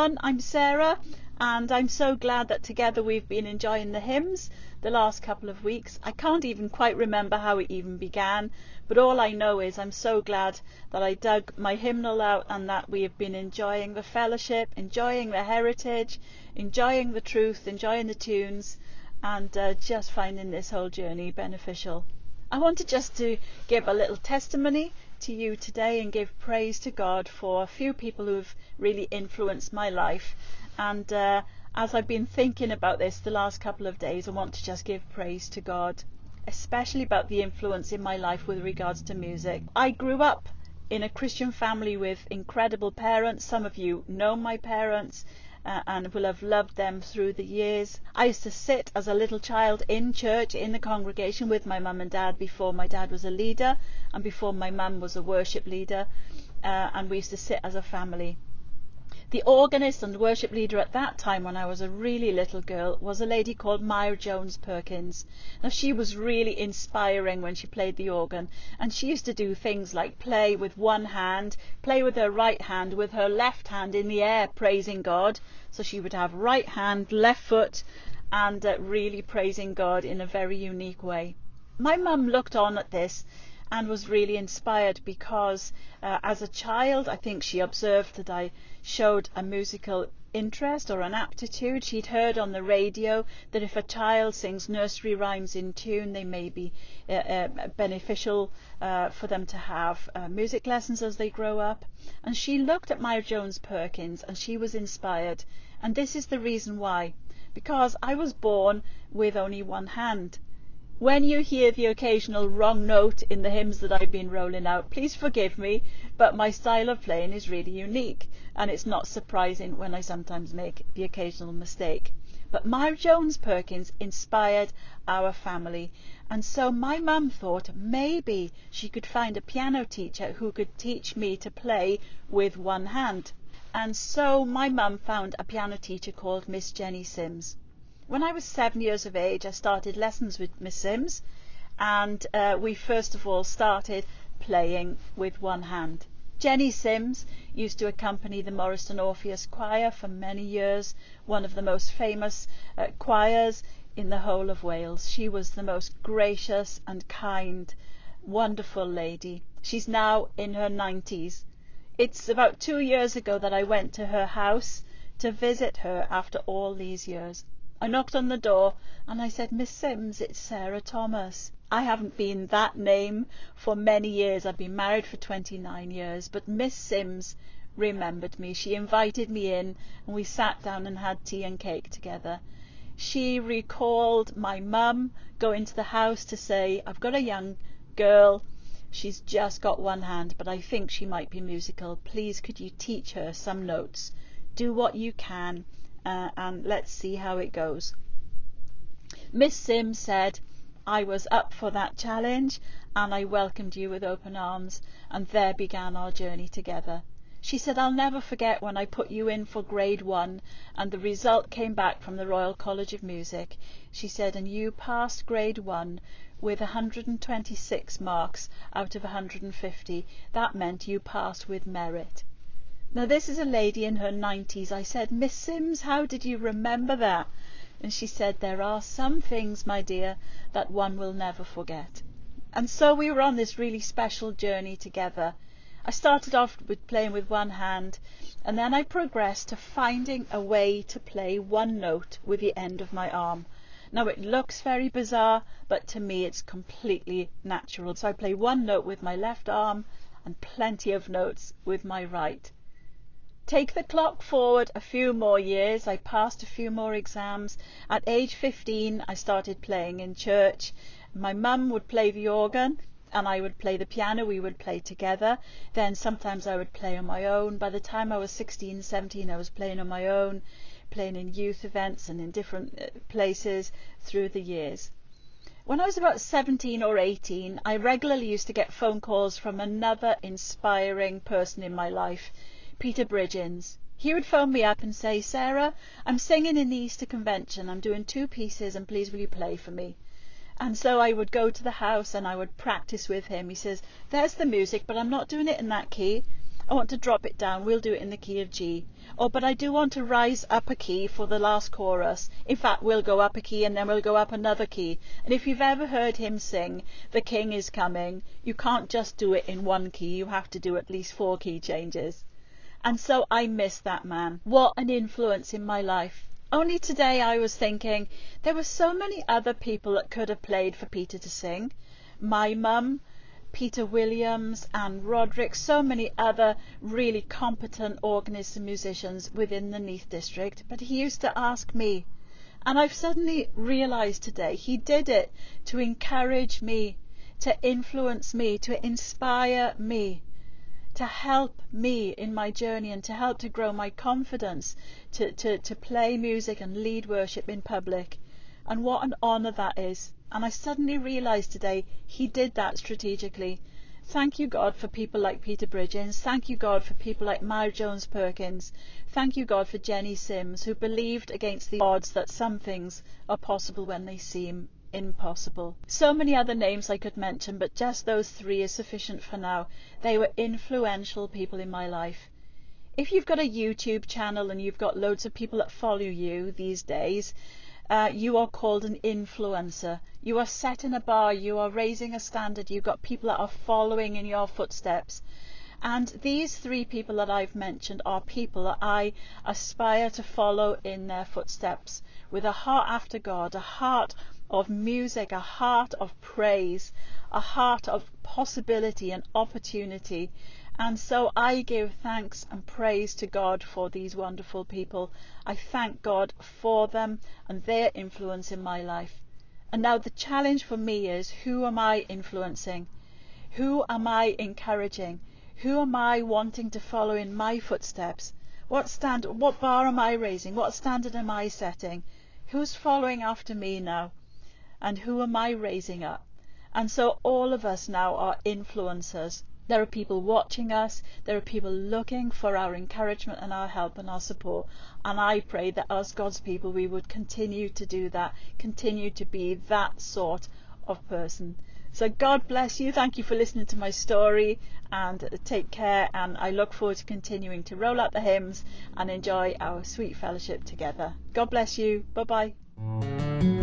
everyone, I'm Sarah, and I'm so glad that together we've been enjoying the hymns the last couple of weeks. I can't even quite remember how it even began, but all I know is I'm so glad that I dug my hymnal out and that we have been enjoying the fellowship, enjoying the heritage, enjoying the truth, enjoying the tunes, and just finding this whole journey beneficial. I wanted just to give a little testimony to you today and give praise to God for a few people who have really influenced my life. And as I've been thinking about this the last couple of days, I want to just give praise to God, especially about the influence in my life with regards to music. I grew up in a Christian family with incredible parents. Some of you know my parents and will have loved them through the years. I used to sit as a little child in church, in the congregation with my mum and dad before my dad was a leader and before my mum was a worship leader, and we used to sit as a family. The organist and worship leader at that time, when I was a really little girl, was a lady called Myra Jones Perkins. Now, she was really inspiring when she played the organ, and she used to do things like play with one hand, play with her right hand, with her left hand in the air praising God. So she would have right hand, left foot, and really praising God in a very unique way. My mum looked on at this and was really inspired because as a child, I think she observed that I showed a musical interest or an aptitude. She'd heard on the radio that if a child sings nursery rhymes in tune, they may be beneficial for them to have music lessons as they grow up. And she looked at Myra Jones Perkins and she was inspired. And this is the reason why. Because I was born with only one hand. When you hear the occasional wrong note in the hymns that I've been rolling out, please forgive me, but my style of playing is really unique, and it's not surprising when I sometimes make the occasional mistake. But Myra Jones Perkins inspired our family, and so my mum thought maybe she could find a piano teacher who could teach me to play with one hand. And so my mum found a piano teacher called Miss Jenny Sims. When I was 7 years of age, I started lessons with Miss Sims, and we first of all started playing with one hand. Jenny Sims used to accompany the Morriston Orpheus Choir for many years, one of the most famous choirs in the whole of Wales. She was the most gracious and kind, wonderful lady. She's now in her 90s. It's about 2 years ago that I went to her house to visit her after all these years. I knocked on the door and I said, "Miss Sims, it's Sarah Thomas." I haven't been that name for many years. I've been married for 29 years, but Miss Sims remembered me. She invited me in and we sat down and had tea and cake together. She recalled my mum going to the house to say, "I've got a young girl. She's just got one hand, but I think she might be musical. Please, could you teach her some notes? Do what you can. And let's see how it goes." Miss Sims said I was up for that challenge and I welcomed you with open arms, and there began our journey together. She said, "I'll never forget when I put you in for grade 1 and the result came back from the Royal College of Music." She said, "And you passed grade 1 with 126 marks out of 150. That meant you passed with merit." Now, this is a lady in her 90s. I said, "Miss Sims, how did you remember that?" And she said, "There are some things, my dear, that one will never forget." And so we were on this really special journey together. I started off with playing with one hand, and then I progressed to finding a way to play one note with the end of my arm. Now, it looks very bizarre, but to me it's completely natural. So I play one note with my left arm and plenty of notes with my right. Take the clock forward a few more years. I passed a few more exams. At age 15, I started playing in church. My mum would play the organ and I would play the piano. We would play together. Then sometimes I would play on my own. By the time I was 16, 17, I was playing on my own, playing in youth events and in different places through the years. When I was about 17 or 18, I regularly used to get phone calls from another inspiring person in my life, Peter Bridgens. He would phone me up and say, "Sarah, I'm singing in the Easter Convention. I'm doing 2 pieces and please will you play for me?" And so I would go to the house and I would practice with him. He says, "There's the music, but I'm not doing it in that key. I want to drop it down. We'll do it in the key of G. Oh, but I do want to rise up a key for the last chorus. In fact, we'll go up a key and then we'll go up another key. And if you've ever heard him sing, The King is Coming, you can't just do it in one key. You have to do at least 4 key changes. And so I miss that man. What an influence in my life. Only today I was thinking there were so many other people that could have played for Peter to sing. My mum, Peter Williams, and Roderick, so many other really competent organists and musicians within the Neath district, but he used to ask me, and I've suddenly realised today he did it to encourage me, to influence me, to inspire me, to help me in my journey and to help to grow my confidence to play music and lead worship in public. And what an honour that is. And I suddenly realised today he did that strategically. Thank you, God, for people like Peter Bridgens. Thank you, God, for people like Maya Jones Perkins. Thank you, God, for Jenny Sims, who believed against the odds that some things are possible when they seem impossible. So many other names I could mention, but just those 3 is sufficient for now. They were influential people in my life. If you've got a YouTube channel and you've got loads of people that follow you these days, you are called an influencer. You are setting a bar, you are raising a standard, you've got people that are following in your footsteps. And these 3 people that I've mentioned are people that I aspire to follow in their footsteps, with a heart after God, a heart of music, a heart of praise, a heart of possibility and opportunity. And so I give thanks and praise to God for these wonderful people. I thank God for them and their influence in my life. And now the challenge for me is, who am I influencing? Who am I encouraging? Who am I wanting to follow in my footsteps? What bar am I raising? What standard am I setting? Who's following after me now? And who am I raising up? And so all of us now are influencers. There are people watching us, there are people looking for our encouragement and our help and our support. And I pray that as God's people we would continue to do that, continue to be that sort of person. So God bless you. Thank you for listening to my story, and take care, and I look forward to continuing to roll out the hymns and enjoy our sweet fellowship together. God bless you. Bye bye.